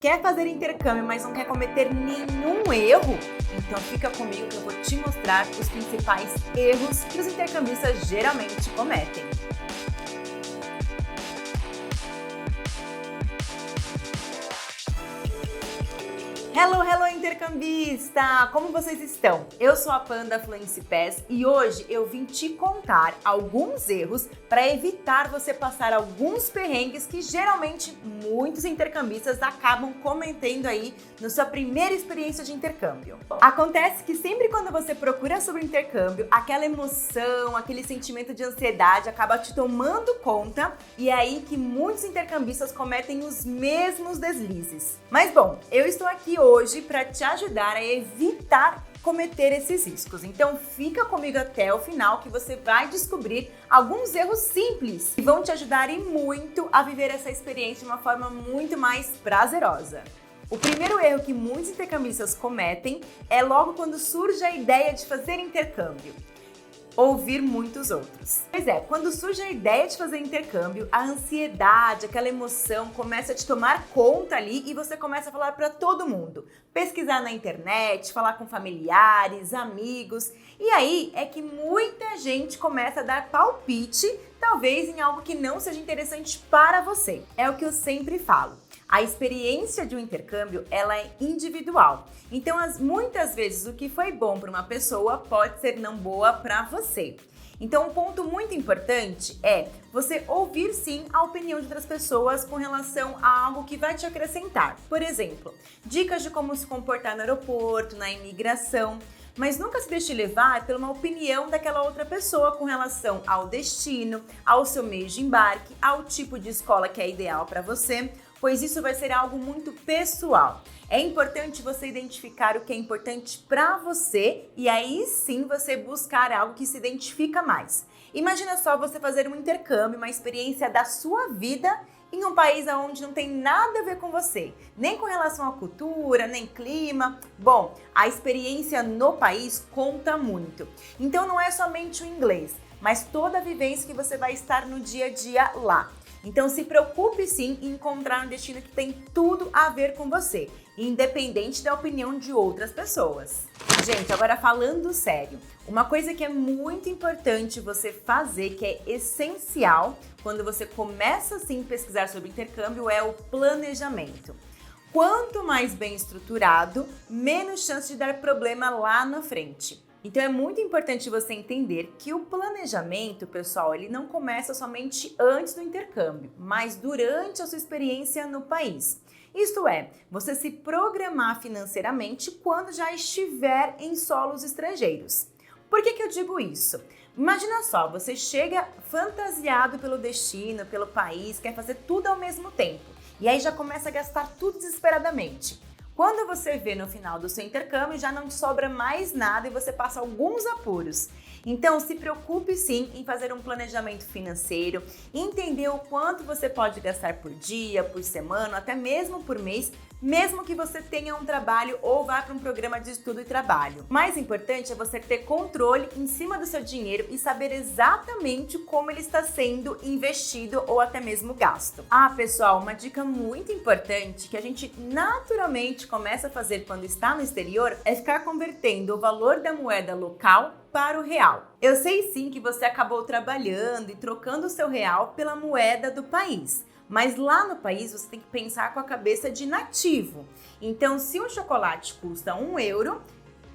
Quer fazer intercâmbio, mas não quer cometer nenhum erro? Então fica comigo que eu vou te mostrar os principais erros que os intercambistas geralmente cometem. Hello intercambista! Como vocês estão? Eu sou a Panda Fluency Pass e hoje eu vim te contar alguns erros para evitar você passar alguns perrengues que geralmente muitos intercambistas acabam cometendo aí na sua primeira experiência de intercâmbio. Acontece que sempre quando você procura sobre intercâmbio, aquela emoção, aquele sentimento de ansiedade acaba te tomando conta e é aí que muitos intercambistas cometem os mesmos deslizes. Mas bom, eu estou aqui hoje para te ajudar a evitar cometer esses riscos. Então fica comigo até o final que você vai descobrir alguns erros simples que vão te ajudar e muito a viver essa experiência de uma forma muito mais prazerosa. O primeiro erro que muitos intercambistas cometem é logo quando surge a ideia de fazer intercâmbio. Ouvir muitos outros. Pois é, quando surge a ideia de fazer intercâmbio, a ansiedade, aquela emoção começa a te tomar conta ali e você começa a falar para todo mundo. Pesquisar na internet, falar com familiares, amigos. E aí é que muita gente começa a dar palpite, talvez em algo que não seja interessante para você. É o que eu sempre falo. A experiência de um intercâmbio, ela é individual. Então, muitas vezes, o que foi bom para uma pessoa pode ser não boa para você. Então, um ponto muito importante é você ouvir sim a opinião de outras pessoas com relação a algo que vai te acrescentar. Por exemplo, dicas de como se comportar no aeroporto, na imigração. Mas nunca se deixe levar por uma opinião daquela outra pessoa com relação ao destino, ao seu meio de embarque, ao tipo de escola que é ideal para você, pois isso vai ser algo muito pessoal. É importante você identificar o que é importante para você e aí sim você buscar algo que se identifica mais. Imagina só você fazer um intercâmbio, uma experiência da sua vida em um país onde não tem nada a ver com você, nem com relação à cultura, nem clima. Bom, a experiência no país conta muito. Então não é somente o inglês, mas toda a vivência que você vai estar no dia a dia lá. Então se preocupe sim em encontrar um destino que tem tudo a ver com você, independente da opinião de outras pessoas. Gente, agora falando sério, uma coisa que é muito importante você fazer, que é essencial quando você começa assim a pesquisar sobre intercâmbio, é o planejamento. Quanto mais bem estruturado, menos chance de dar problema lá na frente. Então é muito importante você entender que o planejamento, pessoal, ele não começa somente antes do intercâmbio, mas durante a sua experiência no país. Isto é, você se programar financeiramente quando já estiver em solos estrangeiros. Por que eu digo isso? Imagina só, você chega fantasiado pelo destino, pelo país, quer fazer tudo ao mesmo tempo, e aí já começa a gastar tudo desesperadamente. Quando você vê no final do seu intercâmbio, já não te sobra mais nada e você passa alguns apuros. Então, se preocupe sim em fazer um planejamento financeiro, entender o quanto você pode gastar por dia, por semana, até mesmo por mês, mesmo que você tenha um trabalho ou vá para um programa de estudo e trabalho. O mais importante é você ter controle em cima do seu dinheiro e saber exatamente como ele está sendo investido ou até mesmo gasto. Pessoal, uma dica muito importante que a gente naturalmente começa a fazer quando está no exterior é ficar convertendo o valor da moeda local para o real. Eu sei sim que você acabou trabalhando e trocando o seu real pela moeda do país. Mas lá no país você tem que pensar com a cabeça de nativo. Então, se um chocolate custa €1,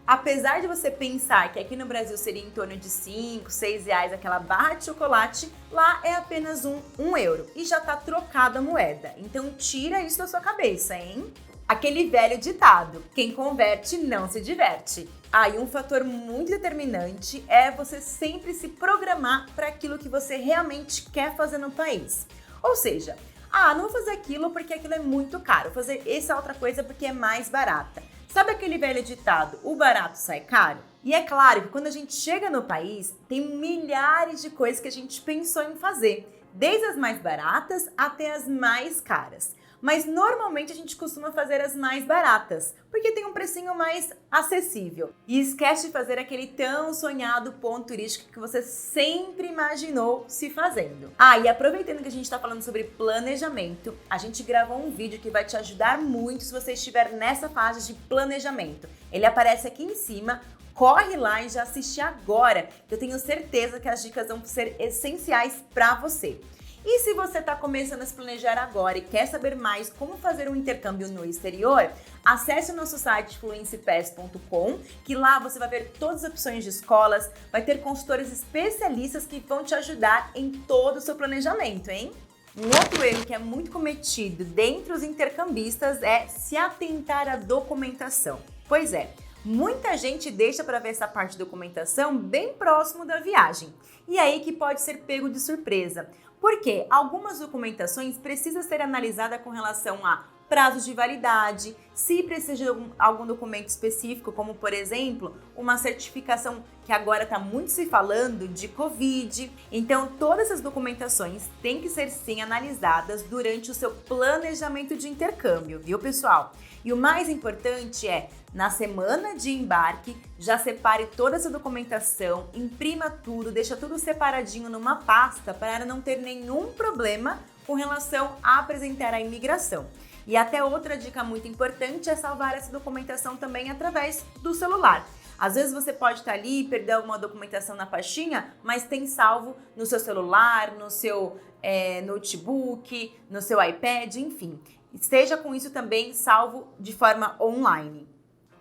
apesar de você pensar que aqui no Brasil seria em torno de 5, 6 reais aquela barra de chocolate, lá é apenas um euro e já está trocada a moeda. Então, tira isso da sua cabeça, hein? Aquele velho ditado, quem converte não se diverte. E um fator muito determinante é você sempre se programar para aquilo que você realmente quer fazer no país. Ou seja, não vou fazer aquilo porque aquilo é muito caro, vou fazer essa outra coisa porque é mais barata. Sabe aquele velho ditado, o barato sai caro? E é claro que quando a gente chega no país, tem milhares de coisas que a gente pensou em fazer, desde as mais baratas até as mais caras. mas normalmente a gente costuma fazer as mais baratas, porque tem um precinho mais acessível. E esquece de fazer aquele tão sonhado ponto turístico que você sempre imaginou se fazendo. E aproveitando que a gente está falando sobre planejamento, a gente gravou um vídeo que vai te ajudar muito se você estiver nessa fase de planejamento. Ele aparece aqui em cima. Corre lá e já assiste agora, que eu tenho certeza que as dicas vão ser essenciais para você. E se você está começando a se planejar agora e quer saber mais como fazer um intercâmbio no exterior, acesse o nosso site fluencypass.com, que lá você vai ver todas as opções de escolas, vai ter consultores especialistas que vão te ajudar em todo o seu planejamento, hein? Um outro erro que é muito cometido dentre os intercambistas é se atentar à documentação. Pois é, muita gente deixa para ver essa parte de documentação bem próximo da viagem. E aí que pode ser pego de surpresa. Porque algumas documentações precisam ser analisadas com relação a prazos de validade, se precisa de algum documento específico, como por exemplo, uma certificação que agora está muito se falando de Covid. Então, todas essas documentações têm que ser sim analisadas durante o seu planejamento de intercâmbio, viu, pessoal? E o mais importante é, na semana de embarque, já separe toda essa documentação, imprima tudo, deixa tudo separadinho numa pasta para não ter nenhum problema com relação a apresentar a imigração. E até outra dica muito importante é salvar essa documentação também através do celular. Às vezes você pode estar ali e perder alguma documentação na pastinha, mas tem salvo no seu celular, no seu notebook, no seu iPad, enfim. Esteja com isso também salvo de forma online.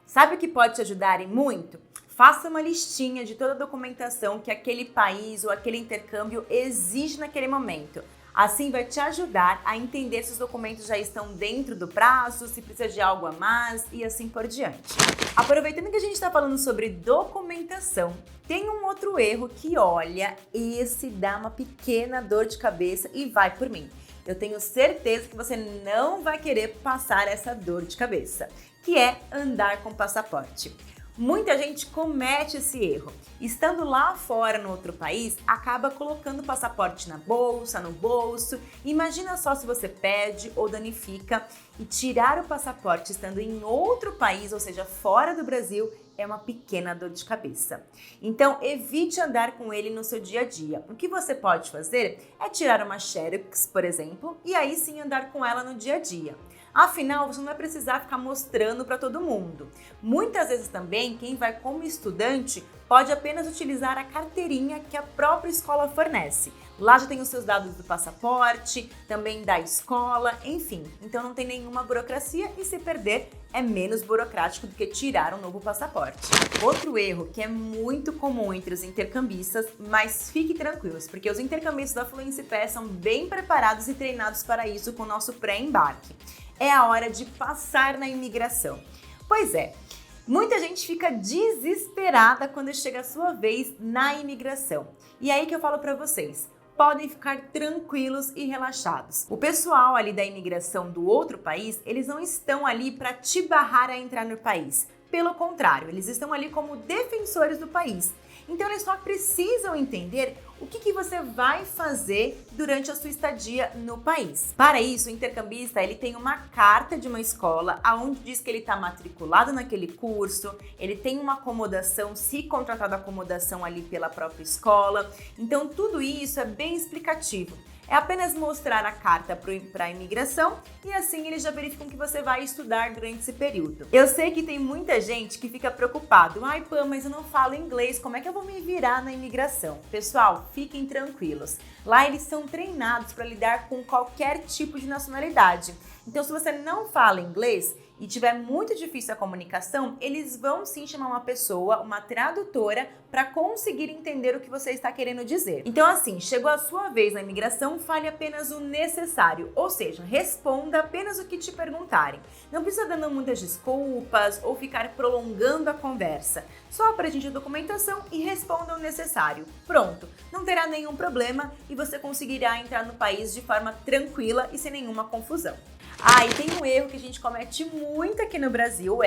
Sabe o que pode te ajudar e muito? Faça uma listinha de toda a documentação que aquele país ou aquele intercâmbio exige naquele momento. Assim vai te ajudar a entender se os documentos já estão dentro do prazo, se precisa de algo a mais e assim por diante. Aproveitando que a gente está falando sobre documentação, tem um outro erro que, olha, esse dá uma pequena dor de cabeça e vai por mim. Eu tenho certeza que você não vai querer passar essa dor de cabeça, que é andar com passaporte. Muita gente comete esse erro. Estando lá fora no outro país, acaba colocando o passaporte na bolsa, no bolso. Imagina só se você perde ou danifica, e tirar o passaporte estando em outro país, ou seja, fora do Brasil, é uma pequena dor de cabeça. Então, evite andar com ele no seu dia a dia. O que você pode fazer é tirar uma Xerox, por exemplo, e aí sim andar com ela no dia a dia. Afinal, você não vai precisar ficar mostrando para todo mundo. Muitas vezes também, quem vai como estudante pode apenas utilizar a carteirinha que a própria escola fornece. Lá já tem os seus dados do passaporte, também da escola, enfim. Então não tem nenhuma burocracia e se perder é menos burocrático do que tirar um novo passaporte. Outro erro que é muito comum entre os intercambistas, mas fique tranquilos, porque os intercambistas da Fluency Pass são bem preparados e treinados para isso com o nosso pré-embarque. É a hora de passar na imigração. Pois é, muita gente fica desesperada quando chega a sua vez na imigração. E aí que eu falo para vocês, podem ficar tranquilos e relaxados. O pessoal ali da imigração do outro país, eles não estão ali para te barrar a entrar no país. Pelo contrário, eles estão ali como defensores do país. Então eles só precisam entender o que você vai fazer durante a sua estadia no país. Para isso, o intercambista ele tem uma carta de uma escola onde diz que ele está matriculado naquele curso, ele tem uma acomodação, se contratado acomodação ali pela própria escola. Então tudo isso é bem explicativo. É apenas mostrar a carta para a imigração e assim eles já verificam que você vai estudar durante esse período. Eu sei que tem muita gente que fica preocupado. Ai, Pam, mas eu não falo inglês, como é que eu vou me virar na imigração? Pessoal, fiquem tranquilos. Lá eles são treinados para lidar com qualquer tipo de nacionalidade. Então, se você não fala inglês e tiver muito difícil a comunicação, eles vão sim chamar uma pessoa, uma tradutora, para conseguir entender o que você está querendo dizer. Então assim, chegou a sua vez na imigração, fale apenas o necessário, ou seja, responda apenas o que te perguntarem. Não precisa dando muitas desculpas ou ficar prolongando a conversa. Só apresente a documentação e responda o necessário. Pronto, não terá nenhum problema e você conseguirá entrar no país de forma tranquila e sem nenhuma confusão. E tem um erro que a gente comete muito aqui no Brasil,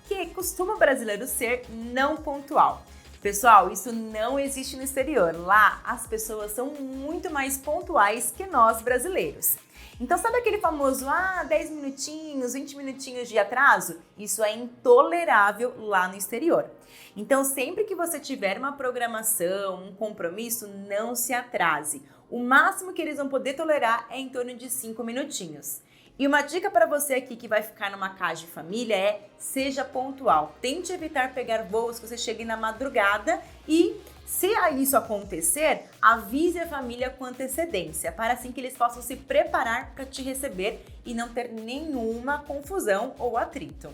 que costuma o brasileiro ser não pontual. Pessoal, isso não existe no exterior. Lá, as pessoas são muito mais pontuais que nós brasileiros. Então sabe aquele famoso 10 minutinhos, 20 minutinhos de atraso? Isso é intolerável lá no exterior. Então sempre que você tiver uma programação, um compromisso, não se atrase. O máximo que eles vão poder tolerar é em torno de 5 minutinhos. E uma dica para você aqui que vai ficar numa casa de família é: seja pontual. Tente evitar pegar voos que você chegue na madrugada e, se isso acontecer, avise a família com antecedência, para assim que eles possam se preparar para te receber e não ter nenhuma confusão ou atrito.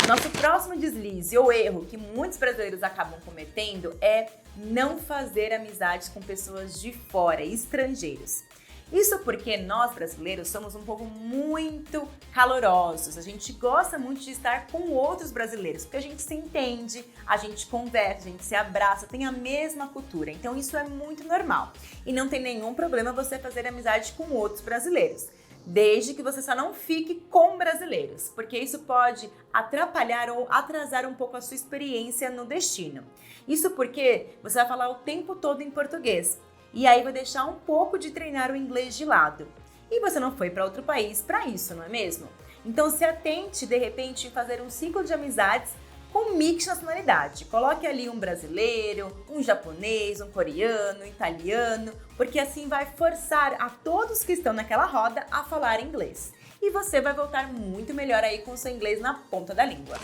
Nosso próximo deslize ou erro que muitos brasileiros acabam cometendo é não fazer amizades com pessoas de fora, estrangeiros. Isso porque nós brasileiros somos um povo muito calorosos, a gente gosta muito de estar com outros brasileiros, porque a gente se entende, a gente conversa, a gente se abraça, tem a mesma cultura, então isso é muito normal. E não tem nenhum problema você fazer amizade com outros brasileiros, desde que você só não fique com brasileiros, porque isso pode atrapalhar ou atrasar um pouco a sua experiência no destino. Isso porque você vai falar o tempo todo em português. E aí vai deixar um pouco de treinar o inglês de lado. E você não foi para outro país para isso, não é mesmo? Então se atente, de repente, em fazer um ciclo de amizades com mix de nacionalidade. Coloque ali um brasileiro, um japonês, um coreano, um italiano, porque assim vai forçar a todos que estão naquela roda a falar inglês. E você vai voltar muito melhor aí com o seu inglês na ponta da língua.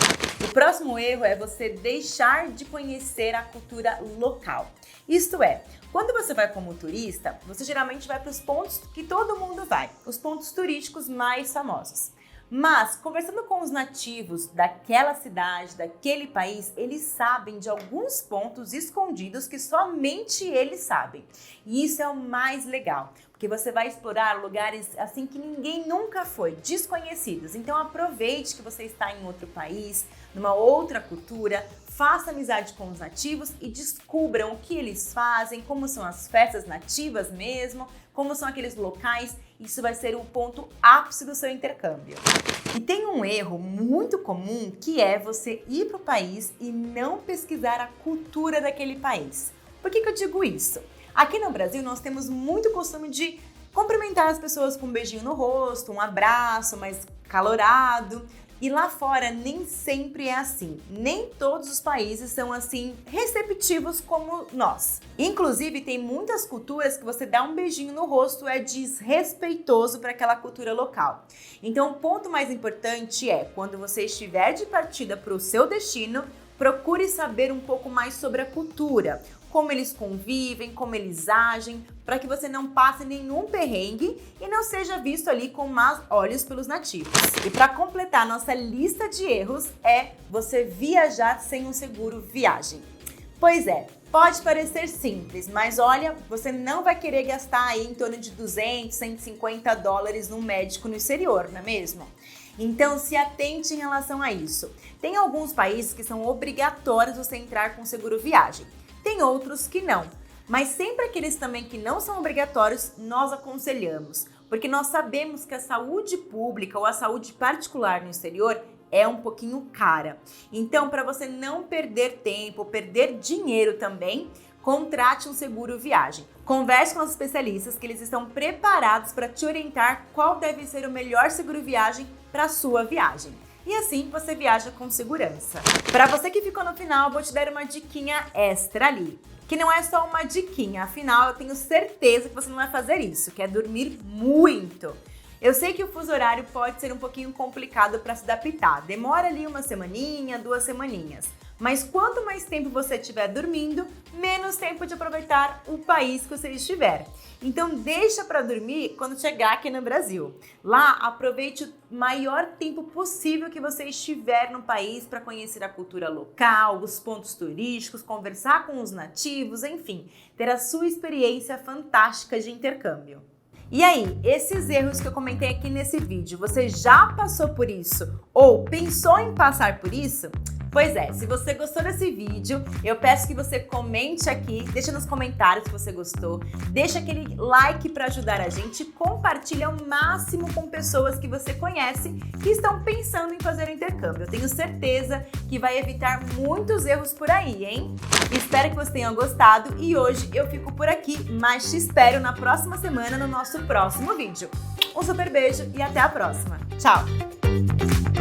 O próximo erro é você deixar de conhecer a cultura local. Isto é, quando você vai como turista, você geralmente vai para os pontos que todo mundo vai, os pontos turísticos mais famosos. Mas, conversando com os nativos daquela cidade, daquele país, eles sabem de alguns pontos escondidos que somente eles sabem. E isso é o mais legal, porque você vai explorar lugares assim que ninguém nunca foi, desconhecidos. Então aproveite que você está em outro país, numa outra cultura, faça amizade com os nativos e descubram o que eles fazem, como são as festas nativas mesmo, como são aqueles locais. Isso vai ser o ponto ápice do seu intercâmbio. E tem um erro muito comum que é você ir para o país e não pesquisar a cultura daquele país. Por que eu digo isso? Aqui no Brasil nós temos muito costume de cumprimentar as pessoas com um beijinho no rosto, um abraço mais calorado. E lá fora nem sempre é assim. Nem todos os países são assim receptivos como nós. Inclusive tem muitas culturas que você dá um beijinho no rosto é desrespeitoso para aquela cultura local. Então o ponto mais importante é, quando você estiver de partida para o seu destino, procure saber um pouco mais sobre a cultura, como eles convivem, como eles agem, para que você não passe nenhum perrengue e não seja visto ali com maus olhos pelos nativos. E para completar nossa lista de erros é você viajar sem um seguro viagem. Pois é, pode parecer simples, mas olha, você não vai querer gastar aí em torno de 200, 150 dólares num médico no exterior, não é mesmo? Então se atente em relação a isso. Tem alguns países que são obrigatórios você entrar com seguro viagem. Tem outros que não, mas sempre aqueles também que não são obrigatórios, nós aconselhamos, porque nós sabemos que a saúde pública ou a saúde particular no exterior é um pouquinho cara. Então, para você não perder tempo, perder dinheiro também, contrate um seguro viagem. Converse com os especialistas que eles estão preparados para te orientar qual deve ser o melhor seguro viagem para a sua viagem. E assim você viaja com segurança. Para você que ficou no final, vou te dar uma diquinha extra ali. Que não é só uma diquinha, afinal eu tenho certeza que você não vai fazer isso, que é dormir muito. Eu sei que o fuso horário pode ser um pouquinho complicado para se adaptar. Demora ali uma semaninha, 2 semaninhas. Mas quanto mais tempo você estiver dormindo, menos tempo de aproveitar o país que você estiver. Então deixa para dormir quando chegar aqui no Brasil. Lá aproveite o maior tempo possível que você estiver no país para conhecer a cultura local, os pontos turísticos, conversar com os nativos, enfim, ter a sua experiência fantástica de intercâmbio. E aí, esses erros que eu comentei aqui nesse vídeo, você já passou por isso ou pensou em passar por isso? Pois é, se você gostou desse vídeo, eu peço que você comente aqui, deixa nos comentários se você gostou, deixa aquele like para ajudar a gente, compartilha ao máximo com pessoas que você conhece que estão pensando em fazer o intercâmbio. Eu tenho certeza que vai evitar muitos erros por aí, hein? Espero que você tenha gostado e hoje eu fico por aqui, mas te espero na próxima semana no nosso próximo vídeo. Um super beijo e até a próxima. Tchau!